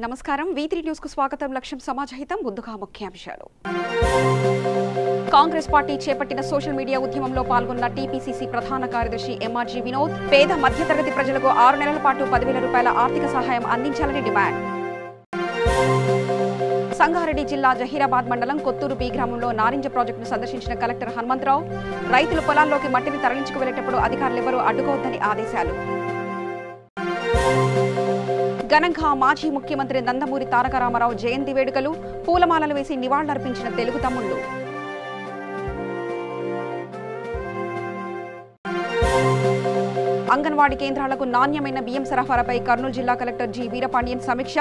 నమస్కారం V3 news కు స్వాగతం. లక్ష్యం సమాజహితం. ముందుగా ముఖ్యాంశాలు. కాంగ్రెస్ పార్టీ చేపట్టిన సోషల్ మీడియా ఉద్యమంలో పాల్గొన్న టీపీసీసీ ప్రధాన కార్యదర్శి ఎంఆర్జీ వినోద్ పేద మధ్యతరగతి ప్రజలకు 6 నెలల పాటు 10,000 రూపాయల ఆర్థిక సహాయం అందించాలని డిమాండ్. సంగారెడ్డి జిల్లా జహీరాబాద్ మండలం కొత్తూరు బి గ్రామంలో నారింజ ప్రాజెక్టును సందర్శించిన కలెక్టర్ హనుమంతరావు రైతులు పొలాల్లోకి మట్టిని తరలించుకు వెళ్లేటప్పుడు అధికారులెవరూ అడ్డుకోవద్దని ఆదేశాలు. ఘనంగా మాజీ ముఖ్యమంత్రి నందమూరి తారక రామారావు జయంతి వేడుకలు పూలమాలలు వేసి నివాళులర్పించిన తెలుగు తమ్ముళ్లు. అంగన్వాడీ కేంద్రాలకు నాణ్యమైన బియ్యం సరఫరాపై కర్నూలు జిల్లా కలెక్టర్ జి వీరపాండియన్ సమీక్ష.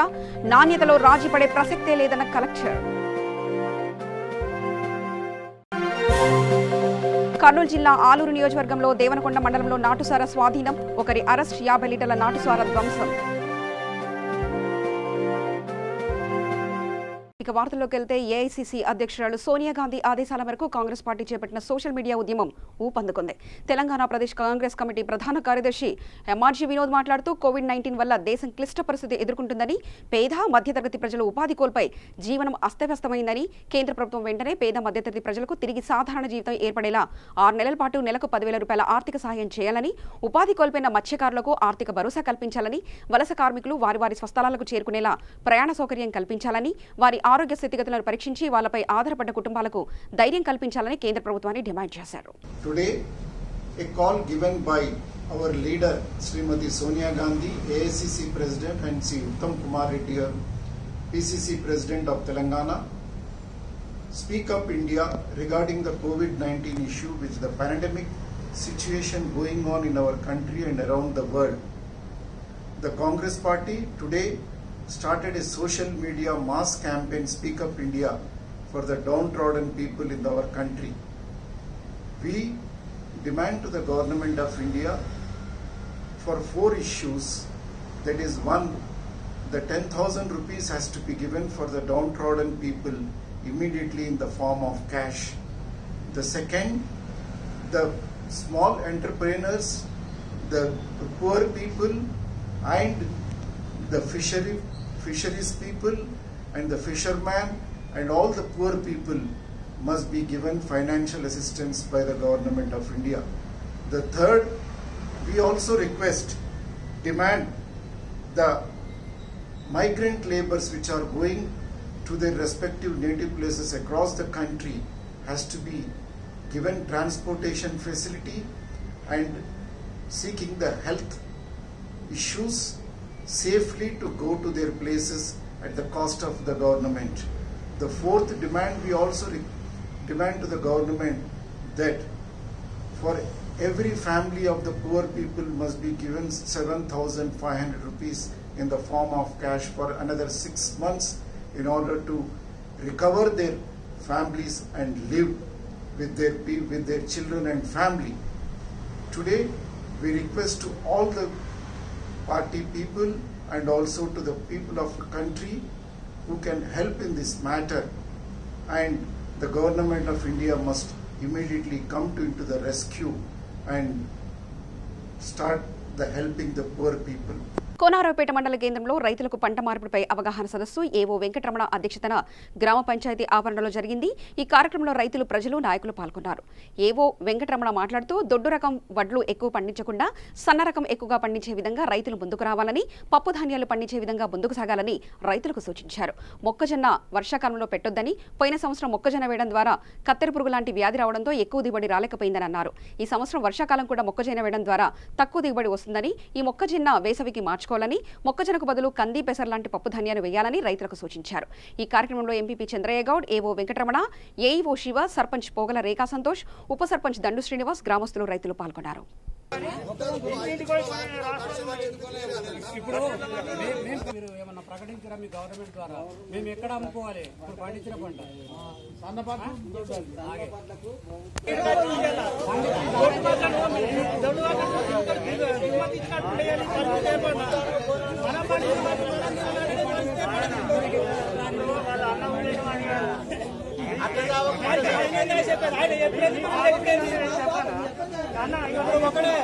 నాణ్యతలో రాజీ పడే ప్రసక్తే లేదన్న కలెక్టర్. కర్నూలు జిల్లా ఆలూరు నియోజకవర్గంలో దేవనకొండ మండలంలో నాటుసారా స్వాధీనం. ఒకరి అరెస్ట్, 50 లీటర్ల నాటుసారా ధ్వంసం. ఇక వార్తల్లోకి వెళ్తే ఏఐసీసీ అధ్యక్షురాలు సోనియా గాంధీ ఆదేశాల మేరకు కాంగ్రెస్ పార్టీ చేపట్టిన సోషల్ మీడియా ఉద్యమం ఊపందుకుంది. తెలంగాణ ప్రదేశ్ కాంగ్రెస్ కమిటీ ప్రధాన కార్యదర్శి ఎంఆర్జీ వినోద్ మాట్లాడుతూ కోవిడ్-19 వల్ల దేశం క్లిష్ట పరిస్థితి ఎదుర్కొంటుందని, పేద మధ్యతరగతి ప్రజలు ఉపాధి కోల్పై జీవనం అస్తవ్యస్తమైందని, కేంద్ర ప్రభుత్వం వెంటనే పేద మధ్యతరగతి ప్రజలకు తిరిగి సాధారణ జీవితం ఏర్పడేలా 6 నెలల పాటు నెలకు 10,000 రూపాయల ఆర్థిక సహాయం చేయాలని, ఉపాధి కోల్పోయిన మత్స్యకారులకు ఆర్థిక భరోసా కల్పించాలని, వలస కార్మికులు వారి స్వస్థలాలకు చేరుకునేలా ప్రయాణ సౌకర్యం కల్పించాలని, వారి ఆరోగ్య స్థితిగతులను పరీక్షించి వాళ్లపై ఆధారపడ్డ కుటుంబాలకు ధైర్యం కల్పించాలని కేంద్ర ప్రభుత్వాన్ని డిమాండ్ చేశారు. Today a call given by our leader Srimati Sonia Gandhi, AICC President, and Sri Uttam Kumar Reddy, PCC President of Telangana, Speak Up India regarding the COVID-19 issue with the pandemic situation going on in our country and around the world. The Congress Party today started a social media mass campaign, Speak Up India, for the downtrodden people in our country. We demand to the government of India for 4 issues. That is, 1, the 10,000 rupees has to be given for the downtrodden people immediately in the form of cash. The second, the small entrepreneurs, the poor people, and the fisheries people and the fishermen and all the poor people must be given financial assistance by the government of India. The third, we also demand the migrant laborers which are going to their respective native places across the country has to be given transportation facility and seeking the health issues safely to go to their places at the cost of the government. The fourth demand, we also demand to the government that for every family of the poor people must be given 7,500 rupees in the form of cash for another 6 months in order to recover their families and live with their children and family. Today we request to all the party people and also to the people of the country who can help in this matter, and the government of India must immediately come into the rescue and start the helping the poor people. Konaraopeta మండల కేంద్రంలో రైతులకు పంట మార్పిడిపై అవగాహన సదస్సు ఏవో వెంకటరమణ అధ్యక్షతన గ్రామ పంచాయతీ ఆవరణలో జరిగింది. ఈ కార్యక్రమంలో రైతులు, ప్రజలు, నాయకులు పాల్గొన్నారు. ఏవో వెంకటరమణ మాట్లాడుతూ దొడ్డు రకం వడ్లు ఎక్కువ పండించకుండా సన్న రకం ఎక్కువగా పండించే విధంగా రైతులు ముందుకు రావాలని, పప్పు ధాన్యాలు పండించే విధంగా ముందుకు సాగాలని రైతులకు సూచించారు. మొక్కజొన్న వర్షాకాలంలో పెట్టొద్దని, పోయిన సంవత్సరం మొక్కజొన్న వేయడం ద్వారా కత్తెర పురుగు లాంటి వ్యాధి రావడంతో ఎక్కువ దిగుబడి రాలేకపోయిందని అన్నారు. ఈ సంవత్సరం వర్షాకాలం కూడా మొక్కజొన్న వేయడం ద్వారా తక్కువ దిగుబడి వస్తుందని, ఈ మొక్కజొన్న వేసవికి మార్చుకోవాలని, మొక్కజొన్నకు బదులు కంది, పెసర లాంటి పప్పు ధాన్యాలు వేయాలని రైతులకు సూచించారు. ఈ కార్యక్రమంలో ఎంపీపీ చంద్రయ్య గౌడ్, ఏవో వెంకటరమణ, ఏఈఓ శివ, సర్పంచ్ పోగల రేఖా సంతోష్, ఉప సర్పంచ్ దండు శ్రీనివాస్, గ్రామస్తులు, రైతులు పాల్గొన్నారు. ఇప్పుడు మీరు ఏమన్నా ప్రకటించారా మీ గవర్నమెంట్ ద్వారా? మేము ఎక్కడ అమ్ముకోవాలి ఇప్పుడు పండించిన పంట? అన్న ఒకడే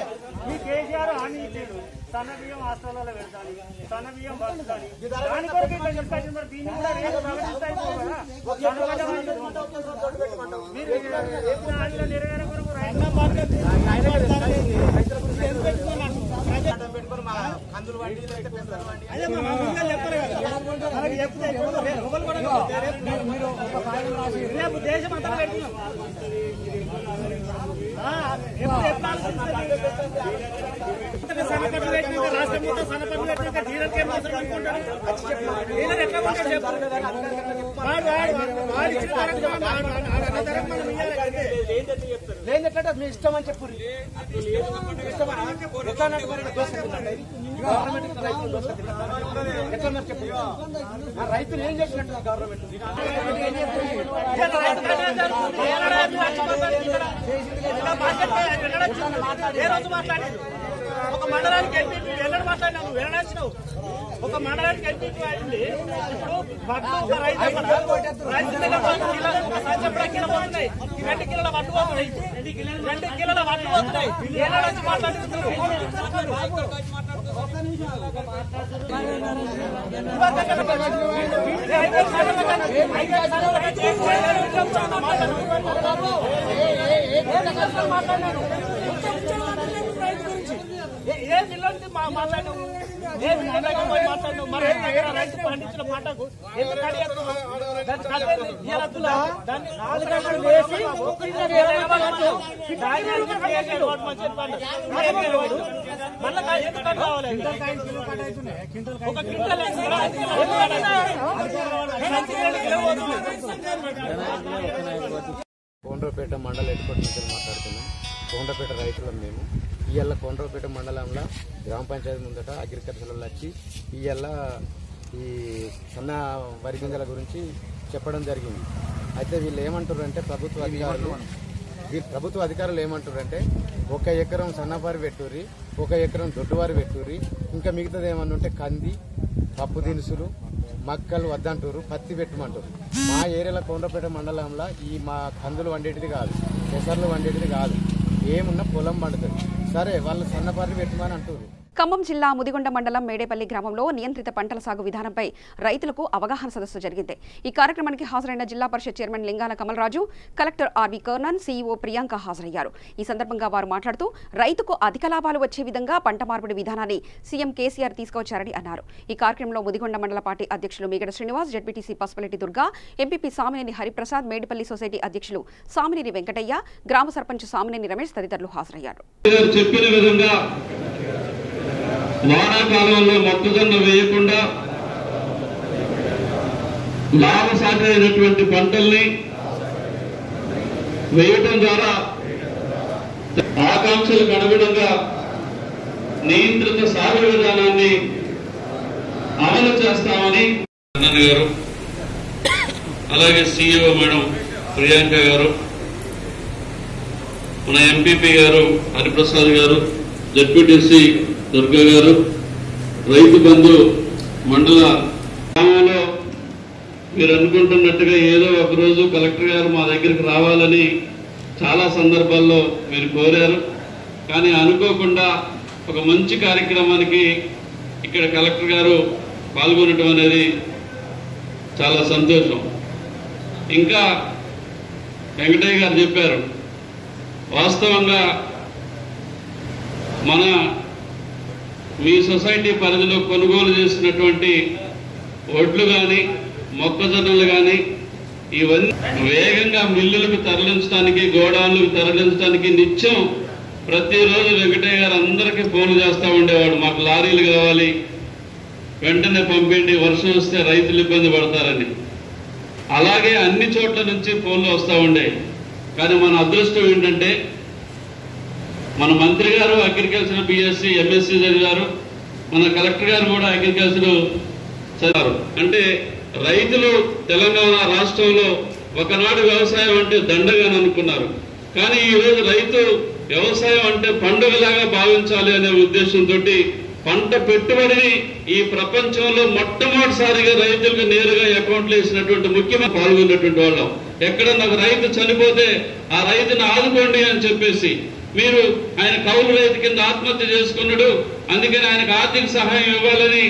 మీ కేసీఆర్ హామీ ఇచ్చాడు, సన్న బియ్యం హాస్టల్లో పెడతాను, సన్న బియ్యం పంచుతాను. దాని కొరకు ఇక్కడ డిస్కషన్ మరి దీన్ని కూడా రేపు ప్రకటిస్తాయి మీరు నెరవేరే కొరకు కందులు వండి రేపు దేశం అంతా పెడుతున్నాం. సన్నపట్లు పెట్టినాక రాష్ట్రం మొత్తం సన్నపట్లు పెట్టినాక డీలర్కి ఏం అవసరం అనుకుంటాడు? డీలర్ ఎట్లా ఉంటాడు చెప్పారు? లేదంటే మీ ఇష్టం అని చెప్పు. ఎట్లా చెప్పు, రైతులు ఏం చేసినట్టు గవర్నమెంట్ ఏ రోజు మాట్లాడారు? ఒక మండలానికి ఎంపీపీ వెళ్ళడం మాట్లాడినావు, వెళ్ళడాల్సినావు. ఒక మండలానికి ఎంపీపీ అయింది. ఇప్పుడు వడ్లు ఒక రైతు రైతు దగ్గర ఒక సంచప్పుడు కిలో పోతున్నాయి, 2 కిలోల వడ్లు పోతున్నాయి, 2 కిలోల వడ్లు పోతున్నాయి. వెళ్ళడానికి మాట్లాడుతున్నారు. ఏ జిల్లా నుంచి మాట్లాడినావు? ఏ జిల్లా మాట్లాడినావు? మరి రైతు పండించిన పంటకు ఒక క్వింటల్ కోండ్రపేట మండల హెడ్ క్వార్టర్ నుంచి మాట్లాడుతున్నాం. కోండ్రపేట రైతులం మేము. ఇవాళ కోండ్రపేట మండలంలో గ్రామ పంచాయతీ ముందట అగ్రికల్చర్ వాళ్ళు వచ్చి ఇవాళ ఈ సన్న వరి గింజల గురించి చెప్పడం జరిగింది. అయితే వీళ్ళు ఏమంటారంటే ప్రభుత్వ అధికారులు ఏమంటారంటే 1 ఎకరం సన్నవారి పెట్టుర్రి, 1 ఎకరం దొడ్డువారి పెట్టుర్రి, ఇంకా మిగతాది ఏమన్నా ఉంటే కంది, పప్పు దినుసులు, మక్కలు వద్దంటారు, పత్తి పెట్టమంటారు. మా ఏరియాలో కోండ్రపేట మండలంలో ఈ మా కందులు వండేటిది కాదు, పెసర్లు వండేటిది కాదు, ఏమున్నా పొలం పండుతుంది. సరే వాళ్ళు సన్నపారి పెట్టమని అంటారు. ఖమ్మం జిల్లా ముదిగొండ మండలం మేడేపల్లి గ్రామంలో నియంత్రిత పంటల సాగు విధానంపై రైతులకు అవగాహన సదస్సు జరిగింది. ఈ కార్యక్రమానికి హాజరైన Zilla Parishad chairman Lingala Kamalaraju, collector RV Karnan, CEO Priyanka హాజరయ్యారు. ఈ సందర్భంగా వారు మాట్లాడుతూ రైతుకు అధిక లాభాలు వచ్చే విధంగా పంట మార్పిడి విధానాన్ని సీఎం కేసీఆర్ తీసుకొచ్చారని అన్నారు. ఈ కార్యక్రమంలో ముదిగొండ మండల పార్టీ అధ్యక్షులు Meegada Srinivas, ZPTC Pasupuletti Durga, MPP Samineni Hariprasad, Medipalli society అధ్యక్షులు సామినేని వెంకటయ్య, గ్రామ సర్పంచ్ సామినేని రమేష్ తదితరులు హాజరయ్యారు. వానాకాలంలో మొక్కజొన్న వేయకుండా లాభసాటినటువంటి పంటల్ని వేయటం ద్వారా ఆకాంక్షలకు అనుగుణంగా నియంత్రిత సాగు విధానాన్ని అమలు చేస్తామని కన్నన్ గారు, అలాగే సీఈఓ మేడం ప్రియాంక గారు, మన ఎంపీపీ గారు హరిప్రసాద్ గారు, జెడ్పీటీసీ దుర్గా గారు, రైతు బంధు మండల గ్రామంలో మీరు అనుకుంటున్నట్టుగా ఏదో ఒకరోజు కలెక్టర్ గారు మా దగ్గరికి రావాలని చాలా సందర్భాల్లో మీరు కోరారు. కానీ అనుకోకుండా ఒక మంచి కార్యక్రమానికి ఇక్కడ కలెక్టర్ గారు పాల్గొనడం అనేది చాలా సంతోషం. ఇంకా వెంకటయ్య గారు చెప్పారు, వాస్తవంగా మన మీ సొసైటీ పరిధిలో కొనుగోలు చేసినటువంటి వడ్లు కానీ మొక్కజొన్నలు కానీ ఇవన్నీ వేగంగా మిల్లులకు తరలించడానికి, గోడౌన్లకు తరలించడానికి నిత్యం ప్రతిరోజు వెంకటయ్య గారు అందరికీ ఫోన్లు చేస్తూ ఉండేవాడు. మాకు లారీలు కావాలి, వెంటనే పంపిండి, వర్షం వస్తే రైతులు ఇబ్బంది పడతారని. అలాగే అన్ని చోట్ల నుంచి ఫోన్లు వస్తూ ఉండేవి. కానీ మన అదృష్టం ఏంటంటే మన మంత్రి గారు అగ్రికల్చర్ బిఎస్సి ఎంఎస్సి చదివారు, మన కలెక్టర్ గారు కూడా అగ్రికల్చర్ చదివారు. అంటే రైతులు తెలంగాణ రాష్ట్రంలో ఒకనాడు వ్యవసాయం అంటే దండగాని అనుకున్నారు. కానీ ఈరోజు రైతు వ్యవసాయం అంటే పండుగలాగా భావించాలి అనే ఉద్దేశంతో పంట పెట్టుబడిని ఈ ప్రపంచంలో మొట్టమొదటిసారిగా రైతులకు నేరుగా అకౌంట్లు వేసినటువంటి ముఖ్యమైన పాల్గొన్నటువంటి వాళ్ళం. ఎక్కడన్నా ఒక రైతు చనిపోతే ఆ రైతుని ఆదుకోండి అని చెప్పేసి మీరు ఆయన కౌలు రైతు కింద ఆత్మహత్య చేసుకున్నాడు, అందుకని ఆయనకు ఆర్థిక సహాయం ఇవ్వాలని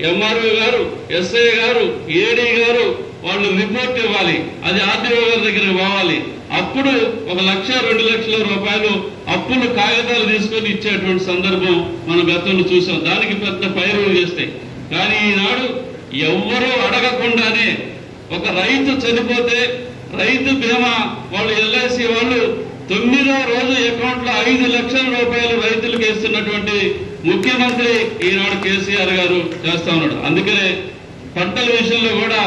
ఎంఆర్ఓ గారు, ఎస్ఐ గారు, ఏడీ గారు వాళ్ళు రిపోర్ట్ ఇవ్వాలి. అది ఆర్డీఓ గారి దగ్గరికి పోవాలి. అప్పుడు 1 లక్ష 2 లక్షల రూపాయలు అప్పులు కాగితాలు తీసుకొని ఇచ్చేటువంటి సందర్భం మనం గతంలో చూసాం. దానికి పెద్ద పైరులు చేస్తాయి. కానీ ఈనాడు ఎవ్వరూ అడగకుండానే ఒక రైతు చనిపోతే రైతు బీమా వాళ్ళు ఎల్ఐసి వాళ్ళు 9వ రోజు అకౌంట్ లో 5 లక్షల రూపాయలు రైతులకు ఇస్తున్నటువంటి ముఖ్యమంత్రి ఈనాడు కేసీఆర్ గారు చేస్తా ఉన్నాడు. అందుకనే పంటల విషయంలో కూడా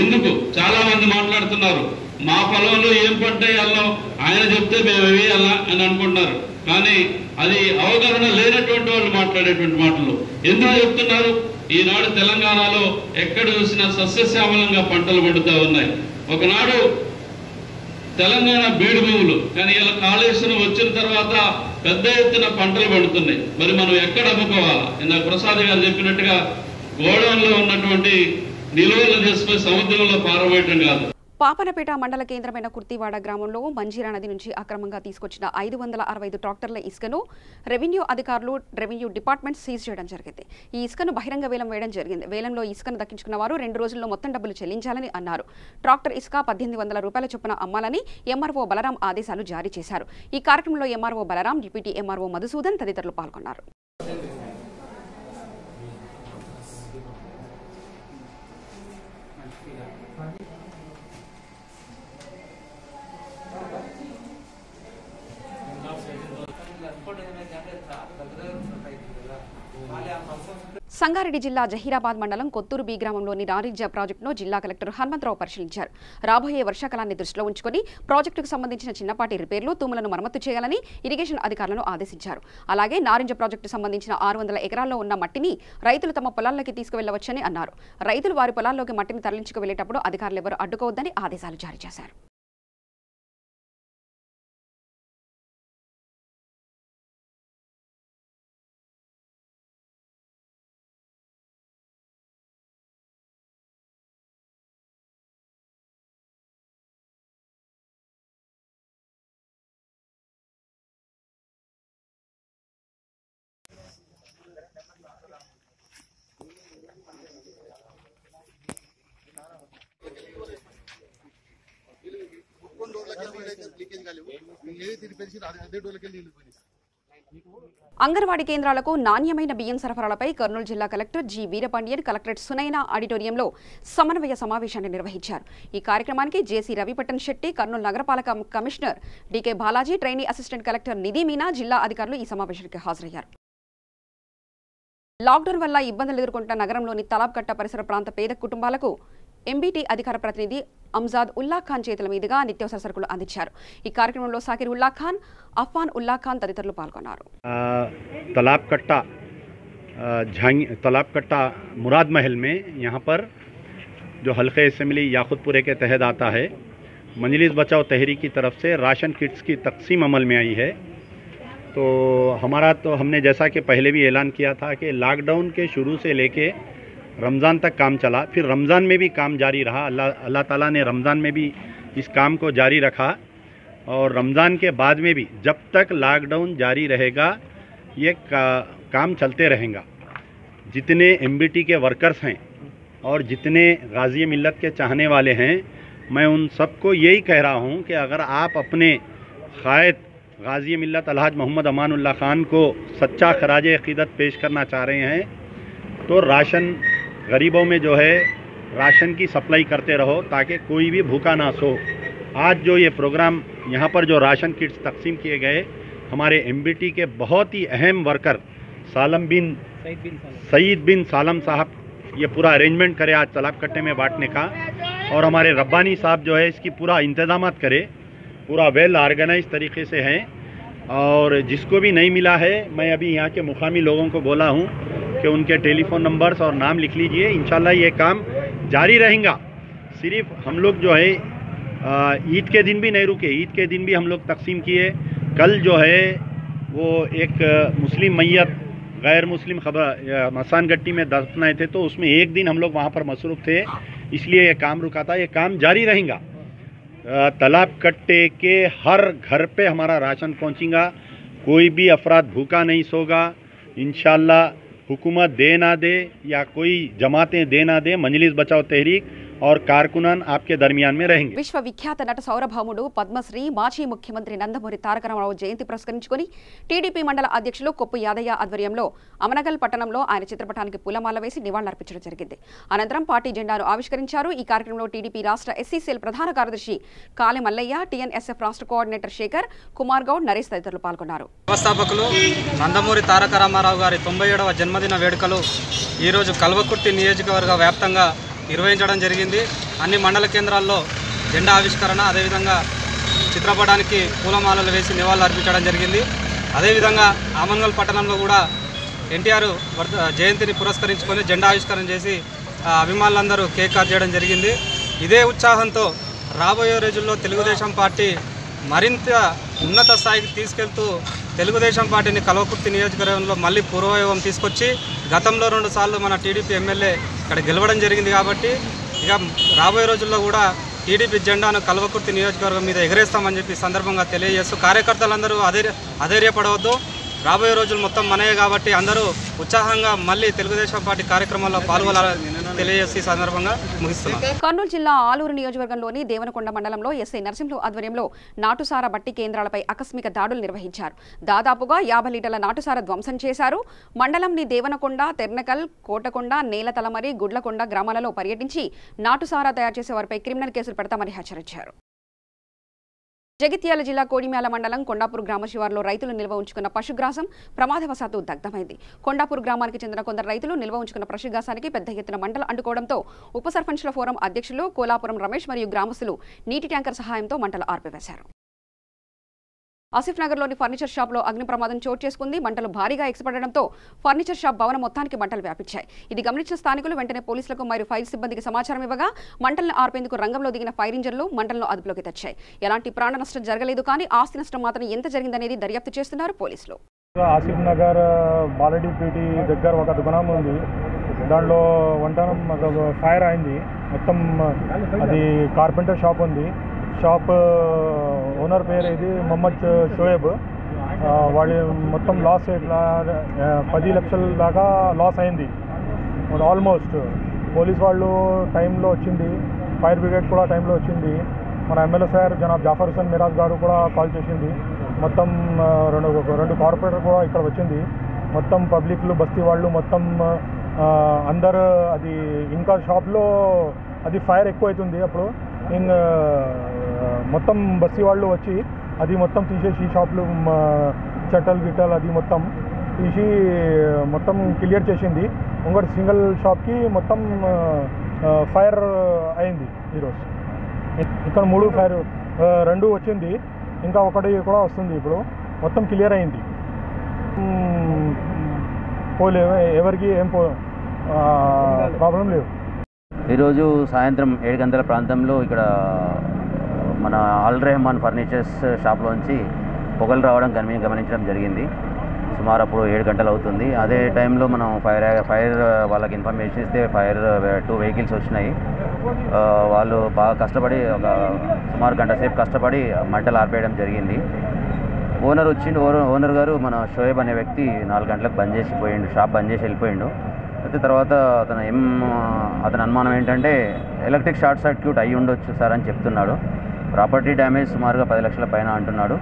ఎందుకు చాలా మంది మాట్లాడుతున్నారు, మా పొలంలో ఏం పంట వేయాలో ఆయన చెప్తే మేము వేయాలా అని అనుకుంటున్నారు. కానీ అది అవగాహన లేనటువంటి వాళ్ళు మాట్లాడేటువంటి మాటలు. ఎందుకు చెప్తున్నారు? ఈనాడు తెలంగాణలో ఎక్కడ చూసినా సస్యశ్యామలంగా పంటలు పండుతూ ఉన్నాయి. ఒకనాడు తెలంగాణ బీడు భూములు, కానీ ఇలా కాళేశ్వరం వచ్చిన తర్వాత పెద్ద ఎత్తున పంటలు పండుతున్నాయి. మరి మనం ఎక్కడ అమ్ముకోవాలా? ఇందాక ప్రసాద్ గారు చెప్పినట్టుగా గోడౌన్లో ఉన్నటువంటి నిల్వలు తీసుకుని సముద్రంలో పారవేయటం కాదు. పాపనపేట మండల కేంద్రమైన కుర్తివాడ గ్రామంలో మంజీరా నది నుంచి అక్రమంగా తీసుకొచ్చిన 565 ట్రాక్టర్ల ఇసుకను రెవెన్యూ అధికారులు, రెవెన్యూ డిపార్ట్మెంట్ సీజ్ చేయడం జరిగింది. ఈ ఇసుకను బహిరంగ వేలం వేయడం జరిగింది. వేలంలో ఇసుకను దక్కించుకున్న వారు 2 రోజుల్లో మొత్తం డబ్బులు చెల్లించాలని అన్నారు. ట్రాక్టర్ ఇసుక 1800 రూపాయల చొప్పున అమ్మాలని ఎంఆర్ఓ బలరాం ఆదేశాలు జారీ చేశారు. ఈ కార్యక్రమంలో MRO Balaram, deputy MRO Madhusudan తదితరులు పాల్గొన్నారు. సంగారెడ్డి జిల్లా జహీరాబాద్ మండలం కొత్తూరు బి గ్రామంలోని నారింజ ప్రాజెక్టును జిల్లా కలెక్టర్ హనుమంతరావు పరిశీలించారు. రాబోయే వర్షాకాలాన్ని దృష్టిలో ఉంచుకొని ప్రాజెక్టుకు సంబంధించిన చిన్నపాటి రిపేర్లు, తూములను మరమ్మతు చేయాలని ఇరిగేషన్ అధికారులను ఆదేశించారు. అలాగే నారింజ ప్రాజెక్టు సంబంధించిన 600 ఎకరాల్లో ఉన్న మట్టిని రైతులు తమ పొలాల్లోకి తీసుకువెళ్లవచ్చని అన్నారు. రైతులు వారి పొలాల్లోకి మట్టిని తరలించుకు వెళ్లేటప్పుడు అధికారులు ఎవరు అడ్డుకోవద్దని ఆదేశాలు జారీ చేశారు. అంగన్వాడీ కేంద్రాలకు నాణ్యమైన బియ్యం సరఫరాలపై కర్నూలు జిల్లా collector G Veerapandian collectorate Sunaina ఆడిటోరియంలో సమన్వయ సమావేశాన్ని నిర్వహించారు. ఈ కార్యక్రమానికి జేసీ రవిపట్టన్ శెట్టి, కర్నూలు నగరపాలక commissioner DK Balaji, trainee assistant collector Nidhi Meena, జిల్లా అధికారులు ఈ సమావేశానికి హాజరయ్యారు. లాక్డౌన్ వల్ల ఇబ్బందులు ఎదుర్కొంటున్న నగరంలోని తలాబ్కట్ట పరిసర ప్రాంత పేద కుటుంబాలకు ఎంబీటీ అధికార ప్రతినిధి అంజాద్ ఉల్లా ఖాన్ చేతుల మీదుగా నిత్యావసర సరుకులు అందించారు. ఈ కార్యక్రమంలో సాకిర్ ఉల్లా ఖాన్, అఫ్ఫాన్ ఉల్లా ఖాన్ తదితరులు పాల్గొన్నారు. तालाबकट्टा मुराद महल में यहाँ पर जो हल्के असेंबली याकुतपुरे के तहत आता है, मजलिस बचाओ तहरीक की तरफ से राशन किट्स की तकसीम अमल में आई है। तो हमने जैसा कि पहले भी ऐलान किया था कि लॉकडाउन के शुरू से लेके रमज़ान तक काम चला, फिर रमज़ान में भी काम जारी रहा। अल्लाह ताला ने रमज़ान में भी इस काम को जारी रखा और रमज़ान के बाद में भी जब तक लॉकडाउन जारी रहेगा ये काम चलते रहेगा। जितने एमबीटी के वर्कर्स हैं और जितने गाज़ी मिल्लत के चाहने वाले हैं, मैं उन सबको यही कह रहा हूँ कि अगर आप अपने क़ायद गाज़ी मिल्लत अलहाज मोहम्मद अमानुल्लाह ख़ान को सच्चा खराज अक़ीदत पेश करना चाह रहे हैं तो राशन गरीबों में जो है राशन की सप्लाई करते रहो ताकि कोई भी भूखा ना सो। आज जो ये प्रोग्राम यहाँ पर जो राशन किट्स तकसीम किए गए, हमारे एमबीटी के बहुत ही अहम वर्कर सईद बिन सालम साहब ये पूरा अरेंजमेंट करे आज तलाबकट्टे में बांटने का, और हमारे रब्बानी साहब जो है इसकी पूरा इंतजामात करे, पूरा वेल ऑर्गेनाइज तरीके से हैं। और जिसको भी नहीं मिला है, मैं अभी यहाँ के मुकामी लोगों को बोला हूँ कि उनके टेलीफोन नंबर्स और नाम लिख लीजिए। इंशाल्लाह ये काम जारी रहेगा। सिर्फ हम लोग जो है ईद के दिन भी नहीं रुके, ईद के दिन भी हम लोग तकसीम किए। कल जो है वो एक मुस्लिम मैयत गैर मुस्लिम मसान गट्टी में दफनाए थे, तो उसमें एक दिन हम लोग वहाँ पर मसरूफ़ थे, इसलिए ये काम रुका था। ये काम जारी रहेगा। तालाबकट्टे के हर घर पे हमारा राशन पहुँचेगा। कोई भी अफराद भूखा नहीं सोगा। इंशाल्लाह हुकूमत दे ना दे या कोई जमातें दे ना दे, मजलिस बचाओ तहरीक और कारकुनान आपके दरमियान में रहेंगे। విశ్వవిఖ్యాత నట సౌరభాముడు పద్మశ్రీ మాజీ ముఖ్యమంత్రి నందమూరి తారక రామారావు జయంతి పురస్కరించుకుని టీడీపీ మండల అధ్యక్షులు కొప్పు యాదయ్య ఆధ్వర్యంలో అమనగల్ పట్టణంలో ఆయన చిత్రపటానికి పూలమాల వేసి నివాళులర్పించడం జరిగింది. అనంతరం పార్టీ జెండాను ఆవిష్కరించారు. ఈ కార్యక్రమంలో టీడీపీ రాష్ట్ర ఎస్సీసీఎల్ ప్రధాన కార్యదర్శి కాలె మల్లయ్య, టీఎన్ఎస్ఎఫ్ రాష్ట్ర కోఆర్డినేటర్ శేఖర్, కుమార్ గౌడ్, నరేష్ తదితరులు పాల్గొన్నారు. వ్యవస్థాపకులు నందమూరి తారక రామారావు గారి 97వ జన్మదిన వేడుకలు ఈరోజు కల్వకుర్తి నియోజకవర్గ వ్యాప్తంగా నిర్వహించడం జరిగింది. అన్ని మండల కేంద్రాల్లో జెండా ఆవిష్కరణ, అదేవిధంగా చిత్రపటానికి పూలమాలలు వేసి నివాళులు అర్పించడం జరిగింది. అదేవిధంగా ఆమన్గల్ పట్టణంలో కూడా ఎన్టీఆర్ జయంతిని పురస్కరించుకొని జెండా ఆవిష్కరణ చేసి అభిమానులందరూ కేక్ కట్ చేయడం జరిగింది. ఇదే ఉత్సాహంతో రాబోయే రోజుల్లో తెలుగుదేశం పార్టీ మరింత ఉన్నత స్థాయికి తీసుకెళ్తూ తెలుగుదేశం పార్టీని కల్వకుర్తి నియోజకవర్గంలో మళ్ళీ పూర్వవైభవం తీసుకొచ్చి, గతంలో 2 సార్లు మన టీడీపీ ఎమ్మెల్యే ఇక్కడ గెలవడం జరిగింది కాబట్టి ఇక రాబోయే రోజుల్లో కూడా టీడీపీ జెండాను కల్వకుర్తి నియోజకవర్గం మీద ఎగరేస్తామని చెప్పి సందర్భంగా తెలియజేస్తూ కార్యకర్తలందరూ అధైర్యపడవద్దు. రాబోయే రోజులు మొత్తం మనయే కాబట్టి అందరూ ఉత్సాహంగా మళ్ళీ తెలుగుదేశం పార్టీ కార్యక్రమాల్లో పాల్గొనాలని తెలియజేసి సందర్భంగా ముగిస్తున్నారు. కర్నూలు జిల్లా ఆలూరు నియోజకవర్గంలోని దేవనకొండ మండలంలో ఎస్ఐ నరసింహులు ఆధ్వర్యంలో నాటుసారా బట్టి కేంద్రాలపై ఆకస్మిక దాడులు నిర్వహించారు. దాదాపుగా 50 లీటర్ల నాటుసారా ధ్వంసం చేశారు. మండలంని దేవనకొండ, తెర్నకల్, కోటకొండ, నేలతలమరి, గుడ్లకొండ గ్రామాలలో పర్యటించి నాటుసారా తయారు చేసే వారిపై క్రిమినల్ కేసులు పెడతామని హెచ్చరించారు. జగిత్యాల జిల్లా కోడిమ్యాల మండలం కొండాపూర్ గ్రామ శివారులో రైతులు నిల్వ ఉంచుకున్న పశుగ్రాసం ప్రమాదవశాత్తు దగ్ధమైంది. కొండాపూర్ గ్రామానికి చెందిన కొందరు రైతులు నిల్వ ఉంచుకున్న పశుగ్రాసానికి పెద్ద ఎత్తున మంటలు అంటుకోవడంతో ఉప సర్పంచ్ల ఫోరం అధ్యక్షులు కోలాపురం రమేష్ మరియు గ్రామస్తులు నీటి ట్యాంకర్ సహాయంతో మంటలు ఆర్పివేశారు. ఆసిఫ్ నగర్లోని ఫర్నిచర్ షాప్లో అగ్ని ప్రమాదం చోటు చేసుకుంది. మంటలు భారీగా ఎగసిపడడంతో ఫర్నిచర్ షాప్ భవనం మొత్తానికి మంటలు వ్యాపించాయి. ఇది గమనించిన స్థానికులు వెంటనే పోలీసులకు మరియు ఫైర్ సిబ్బందికి సమాచారం ఇవ్వగా మంటలను ఆర్పేందుకు రంగంలో దిగిన ఫైర్ ఇంజన్లు మంటలను అదుపులోకి తెచ్చాయి. ఎలాంటి ప్రాణ నష్టం జరగలేదు, కానీ ఆస్తి నష్టం మాత్రం ఎంత జరిగిందనేది దర్యాప్తు చేస్తున్నారు పోలీసులు. ఆసిఫ్ నగర్ బాలడీపీటీ దగ్గర ఒక దుకాణం ఉంది. దాంట్లో వంటనం ఫైర్ అయింది. మొత్తం అది కార్పెంటర్ షాప్ ఉంది. షాప్ ఓనర్ పేరు ఇది మొహమ్మద్ షోయబ్. వాళ్ళు మొత్తం లాస్ 10 లక్షల దాకా లాస్ అయింది ఆల్మోస్ట్. పోలీస్ వాళ్ళు టైంలో వచ్చింది, ఫైర్ బ్రిగేడ్ కూడా టైంలో వచ్చింది. మన ఎమ్మెల్యే సార్ జనాబ్ జాఫర్ హుసేన్ మిరాజ్ గారు కూడా కాల్ చేసింది. మొత్తం రెండు కార్పొరేటర్ కూడా ఇక్కడ వచ్చింది. మొత్తం పబ్లిక్లు, బస్తీ వాళ్ళు మొత్తం అందరు అది ఇంకా షాప్లో అది ఫైర్ ఎక్కువ అవుతుంది. అప్పుడు ఇంకా మొత్తం బస్తీ వాళ్ళు వచ్చి అది మొత్తం తీసేసి షాప్లు గిట్టలు అది మొత్తం తీసి మొత్తం క్లియర్ చేసింది. ఇంకోటి సింగిల్ షాప్కి మొత్తం ఫైర్ అయింది. ఈరోజు ఇక్కడ 3 ఫైర్ 2 వచ్చింది, ఇంకా 1 కూడా వస్తుంది. ఇప్పుడు మొత్తం క్లియర్ అయింది. పోలే ఎవరికి ఏం ప్రాబ్లం లేవు. ఈరోజు సాయంత్రం 7 గంటల ప్రాంతంలో ఇక్కడ మన అల్ రెహమాన్ ఫర్నిచర్స్ షాప్లోంచి పొగలు రావడం గమనించడం జరిగింది. సుమారు అప్పుడు 7 గంటలు అవుతుంది. అదే టైంలో మనం ఫైర్ వాళ్ళకి ఇన్ఫర్మేషన్ ఇస్తే 2 వెహికల్స్ వచ్చినాయి. వాళ్ళు బాగా కష్టపడి ఒక సుమారు గంట సేపు కష్టపడి మంటలు ఆర్పేయడం జరిగింది. ఓనర్ వచ్చిండు. ఓనర్ గారు మన షోయబ్ అనే వ్యక్తి 4 గంటలకు బంద్ చేసి పోయిండు, షాప్ బంద్ చేసి వెళ్ళిపోయిండు. అయితే తర్వాత అతని అనుమానం ఏంటంటే ఎలక్ట్రిక్ షార్ట్ సర్క్యూట్ అయ్యి ఉండొచ్చు సార్ అని చెప్తున్నాడు. ప్రాపర్టీ డ్యామేజ్ సుమారుగా 10 లక్షల పైన అంటున్నాడు.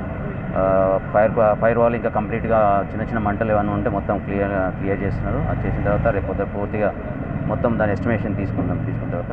ఫైర్ వాల్ ఇంకా కంప్లీట్గా చిన్న మంటలు ఏమైనా ఉంటే మొత్తం క్లియర్ చేస్తున్నారు. అది చేసిన తర్వాత రేపు పూర్తిగా మొత్తం దాని ఎస్టిమేషన్ తీసుకున్న తర్వాత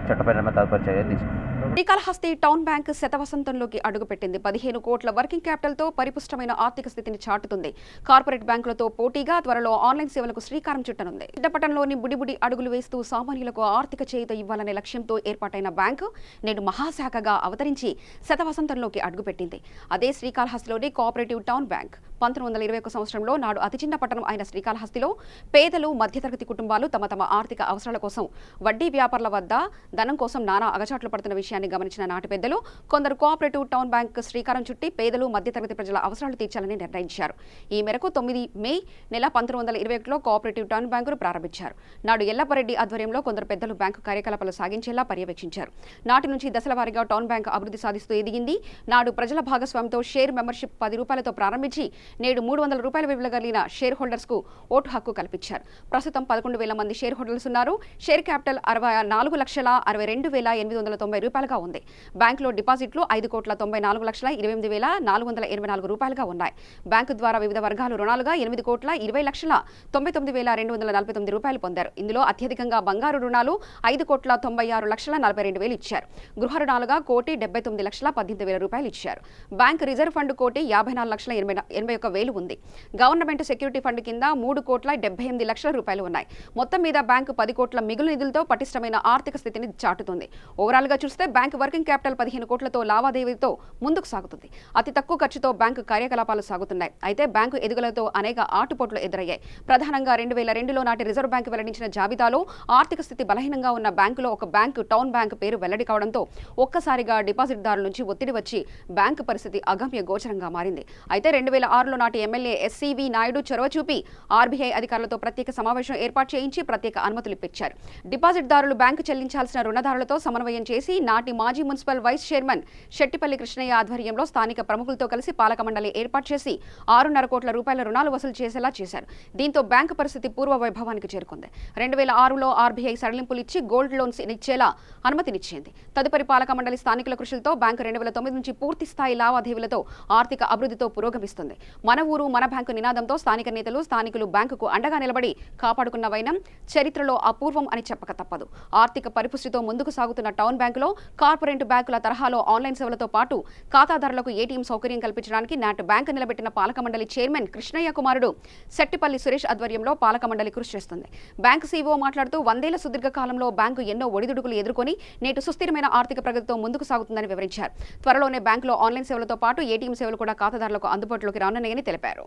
చట్టపరమైన తదుపరి చర్య తీసుకుంటాం. శ్రీకాళహస్తి టౌన్ బ్యాంక్ శతవసంతంలోకి అడుగుపెట్టింది. 15 కోట్ల వర్కింగ్ క్యాపిటల్తో పరిపుష్టమైన ఆర్థిక స్థితిని చాటుతుంది. కార్పొరేట్ బ్యాంకులతో పోటీగా త్వరలో ఆన్లైన్ సేవలకు శ్రీకారం చుట్టనుంది. చిట్టపట్టణంలోని బుడిబుడి అడుగులు వేస్తూ సామాన్యులకు ఆర్థిక చేయూత ఇవ్వాలనే లక్ష్యంతో ఏర్పాటైన బ్యాంకు నేడు మహాశాఖగా అవతరించి శతవసంతంలోకి అడుగుపెట్టింది. అదే శ్రీకాళహస్తిలోని కోఆపరేటివ్ టౌన్ బ్యాంక్. 1921 సంవత్సరంలో నాడు అతి చిన్న పట్టణం అయిన శ్రీకాళహస్తిలో పేదలు, మధ్యతరగతి కుటుంబాలు తమ ఆర్థిక అవసరాల కోసం వడ్డీ వ్యాపారుల వద్ద ధనం కోసం నానా అగచాట్లు పడుతున్న విషయాన్ని గమనించిన నాటి పెద్దలు కొందరు కోఆపరేటివ్ టౌన్ బ్యాంక్ శ్రీకారం చుట్టి పేదలు, మధ్యతరగతి ప్రజల అవసరాలు తీర్చాలని నిర్ణయించారు. ఈ మేరకు 9 మే 1921లో కోఆపరేటివ్ టౌన్ బ్యాంకును ప్రారంభించారు. నాడు ఎల్లప్పరెడ్డి ఆధ్వర్యంలో కొందరు పెద్దలు బ్యాంకు కార్యకలాపాలు సాగించేలా పర్యవేక్షించారు. నాటి నుంచి దశల వారీగా టౌన్ బ్యాంక్ అభివృద్ధి సాధిస్తూ ఎదిగింది. నాడు ప్రజల భాగస్వామ్యంతో షేర్ మెంబర్షిప్ 10 రూపాయలతో ప్రారంభించి నేడు 300 రూపాయల విలువ కలిగిన షేర్ హోల్డర్స్ కు ఓటు హక్కు కల్పించారు. ప్రస్తుతం 11,000 మంది షేర్ హోల్డర్స్ ఉన్నారు. షేర్ క్యాపిటల్ 64,62,890 రూపాయలుగా ఉంది. బ్యాంకులో డిపాజిట్లు 5,94,28,484 రూపాయలుగా ఉన్నాయి. బ్యాంకు ద్వారా వివిధ వర్గాలు రుణాలుగా 8,20,29,249 రూపాయలు పొందారు. ఇందులో అత్యధికంగా బంగారు రుణాలు 5,96,42,000 ఇచ్చారు. గృహ రుణాలుగా 1,79,18,000 రూపాయలు ఇచ్చారు. బ్యాంక్ రిజర్వ్ ఫండ్ 1,54,81,000 ఉంది. గవర్నమెంట్ సెక్యూరిటీ ఫండ్ కింద 3,78,00,000 రూపాయలు ఉన్నాయి. మొత్తం మీద బ్యాంకు 10 కోట్ల మిగులు నిధులతో పటిష్టమైన ఆర్థిక స్థితిని చాటుతుంది. ఓవరాల్ గా చూస్తే బ్యాంక్ వర్కింగ్ క్యాపిటల్ 15 కోట్లతో లావాదేవీలతో ముందుకు సాగుతుంది. అతి తక్కువ ఖర్చుతో బ్యాంకు కార్యకలాపాలు సాగుతున్నాయి. అయితే బ్యాంకు ఎదుగుదలతో అనేక ఆటుపోట్లు ఎదురయ్యాయి. ప్రధానంగా 2002లో నాటి రిజర్వ్ బ్యాంకు వెల్లడించిన జాబితాలో ఆర్థిక స్థితి బలహీనంగా ఉన్న బ్యాంకులో ఒక బ్యాంకు టౌన్ బ్యాంక్ పేరు వెల్లడి కావడంతో ఒక్కసారిగా డిపాజిట్దారుల నుంచి ఒత్తిడి వచ్చి బ్యాంకు పరిస్థితి అగమ్య గోచరంగా మారింది. అయితే 2006లో నాటి ఎమ్మెల్యే ఎస్సీవీ నాయుడు చొరవ చూపి ఆర్బీఐ అధికారులతో ప్రత్యేక సమావేశం ఏర్పాటు చేయించి ప్రత్యేక అనుమతులు ఇప్పించారు. డిపాజిట్దారులు బ్యాంకు చెల్లించాల్సిన రుణదారులతో సమన్వయం చేసి నాటి మాజీ municipal vice chairman Shettipalli Krishnaiah ఆధ్వర్యంలో స్థానిక ప్రముఖులతో కలిసి పాలక మండలి ఏర్పాటు చేసి 6.5 కోట్ల రూపాయల రుణాలు వసూలు చేసేలా చేశారు. దీంతో బ్యాంకు పరిస్థితి పూర్వ వైభవానికి చేరుకుంది. 2006లో ఆర్బీఐ సడలింపులు ఇచ్చి గోల్డ్ లోన్స్ ఇచ్చేలా అనుమతినిచ్చింది. తదుపరి పాలక మండలి స్థానికుల కృషితో బ్యాంకు 2009 నుంచి పూర్తి స్థాయి లావాదేవీలతో ఆర్థిక అభివృద్ధితో పురోగమిస్తుంది. మన ఊరు మన బ్యాంకు నినాదంతో స్థానిక నేతలు స్థానికులు బ్యాంకుకు అండగా నిలబడి కాపాడుకున్న వైనం చరిత్రలో అపూర్వం అని చెప్పక తప్పదు. ఆర్థిక పరిపుష్టితో ముందుకు సాగుతున్న టౌన్ బ్యాంకులో కార్పొరేట్ బ్యాంకుల తరహాలో ఆన్లైన్ సేవలతో పాటు ఖాతాదారులకు ఏటీఎం సౌకర్యం కల్పించడానికి నాటి బ్యాంకు నిలబెట్టిన పాలక మండలి చైర్మన్ కృష్ణయ్య కుమారుడు శెట్టిపల్లి సురేష్ ఆధ్వర్యంలో పాలక మండలి కృషి చేస్తుంది. బ్యాంకు సీఈఓ మాట్లాడుతూ 100 ఏళ్ల సుదీర్ఘ కాలంలో బ్యాంకు ఎన్నో ఒడిదుడుకులు ఎదుర్కొని నేటి సుస్థిరమైన ఆర్థిక ప్రగతితో ముందుకు సాగుతుందని వివరించారు. త్వరలోనే బ్యాంకులో ఆన్లైన్ సేవలతో పాటు ఏటీఎం సేవలు కూడా ఖాతాదారులకు అందుబాటులోకి రానున్నాయని తెలిపారు.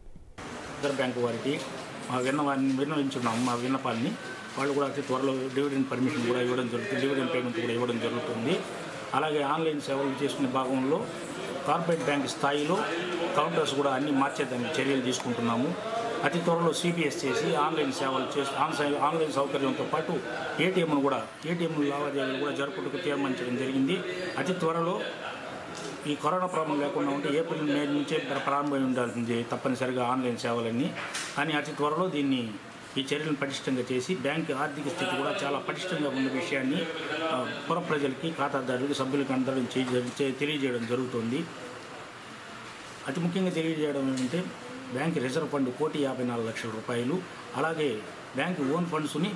బ్యాంకు వారికి విన్నవించున్నాము మా విన్నపాలని. వాళ్ళు కూడా అతి త్వరలో డివిడెండ్ పర్మిషన్ కూడా ఇవ్వడం జరుగుతుంది, డివిడెండ్ పేమెంట్ కూడా ఇవ్వడం జరుగుతుంది. అలాగే ఆన్లైన్ సేవలు చేసుకునే భాగంలో కార్పొరేట్ బ్యాంక్ స్థాయిలో కౌంటర్స్ కూడా అన్ని మార్చేదానికి చర్యలు తీసుకుంటున్నాము. అతి త్వరలో సిబిఎస్ చేసి ఆన్లైన్ సేవలు ఆన్లైన్ సౌకర్యంతో పాటు ఏటీఎం లావాదేవీలు కూడా జరుపుటకు తీర్మానించడం జరిగింది. అతి త్వరలో ఈ కరోనా ప్రాబ్లం లేకుండా ఉంటే ఏప్రిల్ మే నుంచే ప్రారంభమై ఉండాల్సింది తప్పనిసరిగా ఆన్లైన్ సేవలన్నీ. కానీ అతి త్వరలో ఈ చర్యలను పటిష్టంగా చేసి బ్యాంకు ఆర్థిక స్థితి కూడా చాలా పటిష్టంగా ఉన్న విషయాన్ని పుర ప్రజలకి ఖాతాదారులకి సభ్యులకు అందరం తెలియజేయడం జరుగుతుంది. అతి ముఖ్యంగా తెలియజేయడం ఏంటంటే బ్యాంకు రిజర్వ్ ఫండ్ 1,54,00,000 రూపాయలు, అలాగే బ్యాంకు ఓన్ ఫండ్స్ని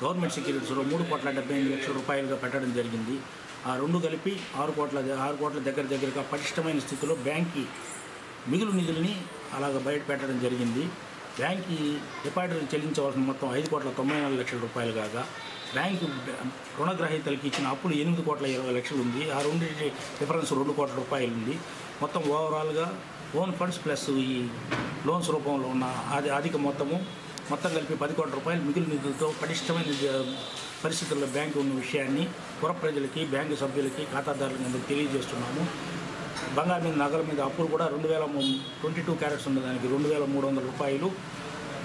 గవర్నమెంట్ సెక్యూరిటీస్లో 3,78,00,000 రూపాయలుగా పెట్టడం జరిగింది. ఆ రెండు కలిపి 6 కోట్ల దగ్గరగా పటిష్టమైన స్థితిలో బ్యాంకు మిగులు నిధులని అలాగ బయట పెట్టడం జరిగింది. బ్యాంకు డిపాజిట్లు చెల్లించవలసిన మొత్తం 5,94,00,000 రూపాయలు కాగా బ్యాంకు రుణగ్రహీతలకి ఇచ్చిన అప్పులు 8,20,00,000 ఉంది. ఆ రెండింటి డిఫరెన్స్ 2 కోట్ల రూపాయలు ఉంది. మొత్తం ఓవరాల్గా ఓన్ ఫండ్స్ ప్లస్ ఈ లోన్స్ రూపంలో ఉన్న అధిక మొత్తం కలిపి 10 కోట్ల రూపాయలు మిగులు నిధులతో పటిష్టమైన పరిస్థితుల్లో బ్యాంకు ఉన్న విషయాన్ని పుర ప్రజలకి బ్యాంకు సభ్యులకి ఖాతాదారులకి అందరికీ తెలియజేస్తున్నాము. బంగారు మీద నగల మీద అప్పులు కూడా 22 క్యారెట్స్ ఉన్నదానికి 2,300 రూపాయలు,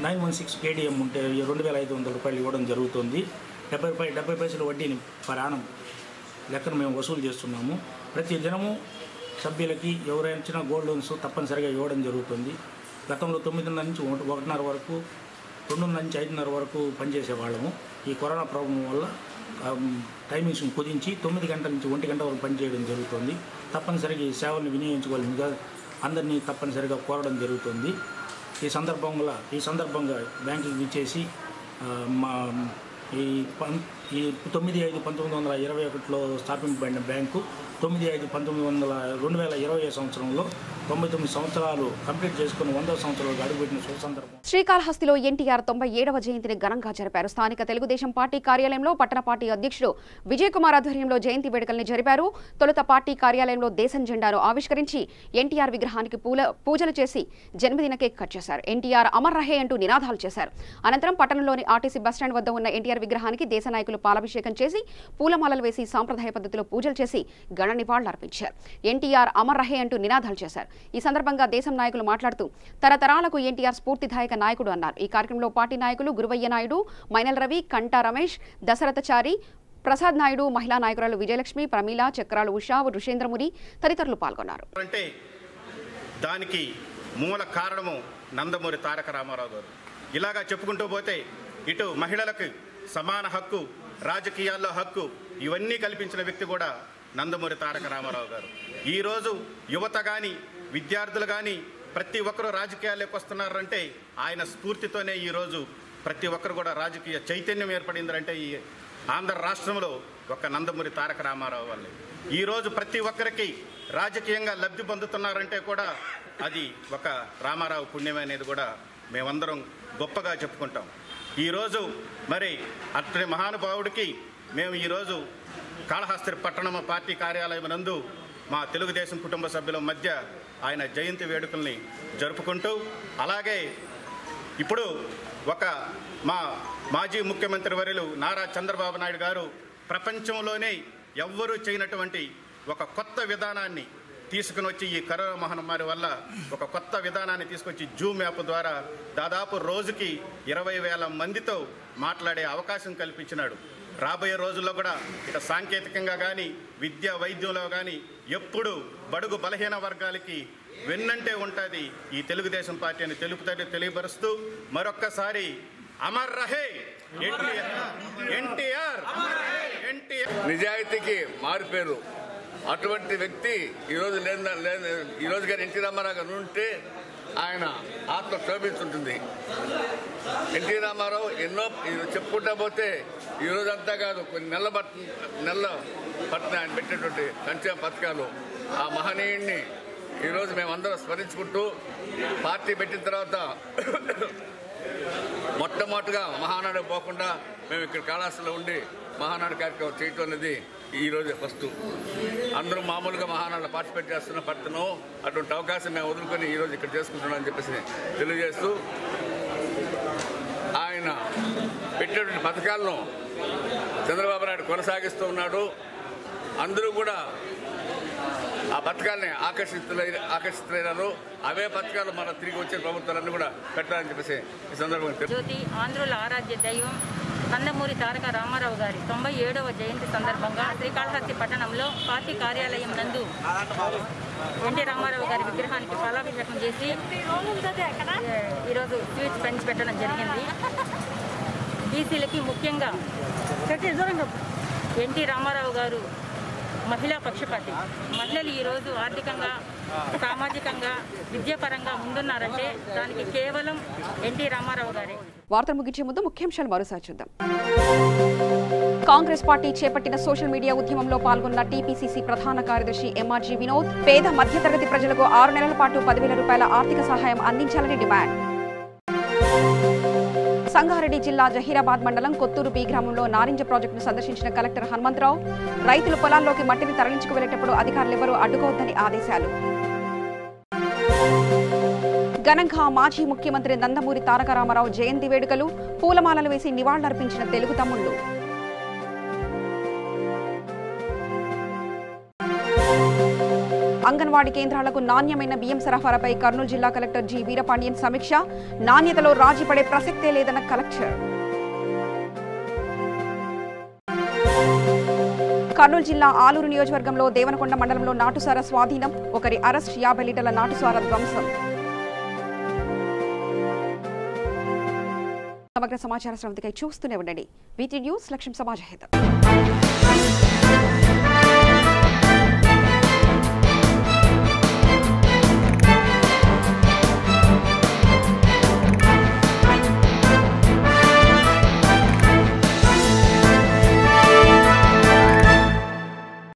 916 కేడిఎం ఉంటే 2,500 రూపాయలు ఇవ్వడం జరుగుతుంది. 70 పైసలు వడ్డీని ప్రయాణం లెక్కను మేము వసూలు చేస్తున్నాము. ప్రతి దినము సభ్యులకి ఎవరైనా ఇచ్చిన గోల్డ్ లోన్స్ తప్పనిసరిగా ఇవ్వడం జరుగుతుంది. గతంలో 9:30 నుంచి 1:30 వరకు, 2:30 నుంచి 5:30 వరకు పనిచేసేవాళ్ళము. ఈ కరోనా ప్రాబ్లం వల్ల టైమింగ్స్ కుదించి 9 గంటల నుంచి 1 గంట వరకు పనిచేయడం జరుగుతుంది. తప్పనిసరిగా ఈ సేవలను వినియోగించుకోవాల్సిందిగా అందరినీ తప్పనిసరిగా కోరడం జరుగుతుంది. ఈ సందర్భంగా బ్యాంకుకి విచ్చేసి ఈ 9/5/1921లో స్థాపింపబడిన బ్యాంకు 9/5/2020 సంవత్సరంలో 99 సంవత్సరాలు కంప్లీట్ చేసుకుని 100వ సంవత్సరాలు అడుగుపెట్టిన సందర్భం. శ్రీకాళహస్తిలో ఎన్టీఆర్ 97వ జయంతిని ఘనంగా జరిపారు. స్థానిక తెలుగుదేశం పార్టీ కార్యాలయంలో పట్టణ పార్టీ అధ్యక్షుడు విజయ్ కుమార్ ఆధ్వర్యంలో జయంతి వేడుకల్ని జరిపారు. తొలుత పార్టీ కార్యాలయంలో దేశం జెండాను ఆవిష్కరించి ఎన్టీఆర్ విగ్రహానికి పూజలు చేసి జన్మదిన కేక్ కట్ చేశారు. ఎన్టీఆర్ అమర్ రహే అంటూ నినాదాలు చేశారు. అనంతరం పట్టణంలోని ఆర్టీసీ బస్టాండ్ వద్ద ఉన్న ఎన్టీఆర్ విగ్రహానికి దేశ నాయకులు పాలాభిషేకం చేసి పూలమాలలు వేసి సాంప్రదాయ పద్ధతిలో పూజలు చేసి ఘన నివాళులర్పించారు. ఎన్టీఆర్ అమర్ రహే అంటూ నినాదాలు చేశారు. ఈ సందర్భంగా దేశం నాయకులు మాట్లాడుతూ తరతరాలకు ఎన్టీఆర్ స్ఫూర్తిదాయక నాయకుడు అన్నారు. ఈ కార్యక్రమంలో పార్టీ నాయకులు గురువయ్య నాయుడు, మైనల్ రవి, కంటా రమేష్, దశరథచారి, ప్రసాద్ నాయుడు, మహిళా నాయకురాలు విజయలక్ష్మి, ప్రమీల, చక్రాలు ఉషా, ఋషేంద్రమురి తదితరులు పాల్గొన్నారు. అంటే దానికి మూల కారణము నందమూరి తారక రామారావు గారు. ఇలాగా చెప్పుకుంటూ పోతే ఇటు మహిళలకు సమాన హక్కు, రాజకీయాల్లో హక్కు ఇవన్నీ కల్పించిన వ్యక్తి కూడా నందమూరి తారక రామారావు గారు. ఈరోజు యువత కానీ విద్యార్థులు కానీ ప్రతి ఒక్కరూ రాజకీయాల్లోకి వస్తున్నారంటే ఆయన స్ఫూర్తితోనే ఈరోజు ప్రతి ఒక్కరు కూడా రాజకీయ చైతన్యం ఏర్పడిందంటే ఈ ఆంధ్ర రాష్ట్రంలో ఒక నందమూరి తారక రామారావు వల్లే. ఈరోజు ప్రతి ఒక్కరికి రాజకీయంగా లబ్ధి పొందుతున్నారంటే కూడా అది ఒక రామారావు పుణ్యమే అనేది కూడా మేమందరం గొప్పగా చెప్పుకుంటాం. ఈరోజు మరి అతని మహానుభావుడికి మేము ఈరోజు కాళహస్తి పట్టణం పార్టీ కార్యాలయం నందు మా తెలుగుదేశం కుటుంబ సభ్యుల మధ్య ఆయన జయంతి వేడుకల్ని జరుపుకుంటూ, అలాగే ఇప్పుడు ఒక మా మాజీ ముఖ్యమంత్రి వర్యులు నారా చంద్రబాబు నాయుడు గారు ప్రపంచంలోనే ఎవ్వరూ చేయనటువంటి ఒక కొత్త విధానాన్ని తీసుకుని వచ్చి ఈ కరోనా మహమ్మారి వల్ల ఒక కొత్త విధానాన్ని తీసుకొచ్చి జూమ్ యాప్ ద్వారా దాదాపు రోజుకి 20,000 మందితో మాట్లాడే అవకాశం కల్పించినాడు. రాబోయే రోజుల్లో కూడా ఇక సాంకేతికంగా కానీ విద్య వైద్యంలో కానీ ఎప్పుడు బడుగు బలహీన వర్గాలకి వెన్నంటే ఉంటుంది ఈ తెలుగుదేశం పార్టీ అని తెలియపరుస్తూ మరొక్కసారి అమర్ రహే ఎన్టీఆర్. నిజాయితీకి మారిపోయారు. అటువంటి వ్యక్తి ఈరోజు ఈరోజు గారు ఎన్టీ రామారావు గారు ఉంటే ఆయన ఆత్మ శోభిస్తుంటుంది. ఎన్టీ రామారావు ఎన్నో చెప్పుకుంటా పోతే ఈరోజంతా కాదు కొన్ని నెల పట్టిన ఆయన పెట్టేటువంటి సంక్షేమ పథకాలు ఆ మహనీయుడిని ఈరోజు మేమందరం స్మరించుకుంటూ పార్టీ పెట్టిన తర్వాత మొట్టమొదటిగా మహానాడు పోకుండా మేము ఇక్కడ కాళహస్తిలో ఉండి మహానాడు కార్యక్రమం చేయటం అనేది ఈరోజు ఫస్ట్. అందరూ మామూలుగా మహానాడులో పార్టిసిపేట్ పడుతున్నాం. అటువంటి అవకాశం మేము వదులుకొని ఈరోజు ఇక్కడ చేసుకుంటున్నామని చెప్పేసి తెలియజేస్తూ ఆయన పెట్టేటువంటి పథకాలను చంద్రబాబు నాయుడు కొనసాగిస్తూ ఉన్నాడు. అందరూ కూడా ఆ పథకాలని ఆకర్షితులైనారు. అవే పథకాలు మన తిరిగి వచ్చే ప్రభుత్వాలన్నీ కూడా పెట్టాలని చెప్పేసి ఈ సందర్భంగా జ్యోతి ఆంధ్రుల ఆరాధ్య దైవం నందమూరి తారక రామారావు గారి 97వ జయంతి సందర్భంగా శ్రీకాళహస్తి పట్టణంలో పార్టీ కార్యాలయం నందు ఎన్టీ రామారావు గారి విగ్రహానికి ఫలాభిషేకం చేసి ఈరోజు స్వీట్స్ పంచి పెట్టడం జరిగింది. బీసీలకి ముఖ్యంగా ఎన్టీ రామారావు గారు మహిళా పక్షపాతి. మహిళలు ఈరోజు ఆర్థికంగా, సామాజికంగా, విద్యాపరంగా ముందున్నారంటే దానికి కేవలం ఎన్టీ రామారావు గారే. వార్తలు ముగించే ముందు ముఖ్యాంశాలు మరోసారి చూద్దాం. కాంగ్రెస్ పార్టీ చేపట్టిన సోషల్ మీడియా ఉద్యమంలో పాల్గొన్న టీపీసీసీ ప్రధాన కార్యదర్శి ఎంఆర్జీ వినోద్ పేద మధ్యతరగతి ప్రజలకు 6 నెలల పాటు 10,000 రూపాయల ఆర్థిక సహాయం అందించాలని డిమాండ్. సంగారెడ్డి జిల్లా జహీరాబాద్ మండలం కొత్తూరు బి గ్రామంలో నారింజ ప్రాజెక్టును సందర్శించిన కలెక్టర్ హనుమంతరావు రైతులు పొలాల్లోకి మట్టిని తరలించుకు వెళ్లేటప్పుడు అధికారులెవరూ అడ్డుకోవద్దని ఆదేశాలు. ఘనంగా మాజీ ముఖ్యమంత్రి నందమూరి తారక రామారావు జయంతి వేడుకలు, పూలమాలలు వేసి నివాళులర్పించిన తెలుగు తమ్ముళ్లు. అంగన్వాడీ కేంద్రాలకు నాణ్యమైన బియ్యం సరఫరాపై కర్నూలు జిల్లా కలెక్టర్ జి వీరపాండ్యన్ సమీక్ష, నాణ్యతలో రాజీ పడే ప్రసక్తే లేదన్న కలెక్టర్. కర్నూలు జిల్లా ఆలూరు నియోజకవర్గంలో దేవనకొండ మండలంలో నాటుసారా స్వాధీనం, ఒకరి అరెస్ట్, 50 లీటర్ల నాటుసారా ధ్వంసం. సమగ్ర సమాచార శ్రవంతికై చూస్తూనే ఉండండి. వీటీ న్యూస్, లక్ష్యం సమాజ హితం.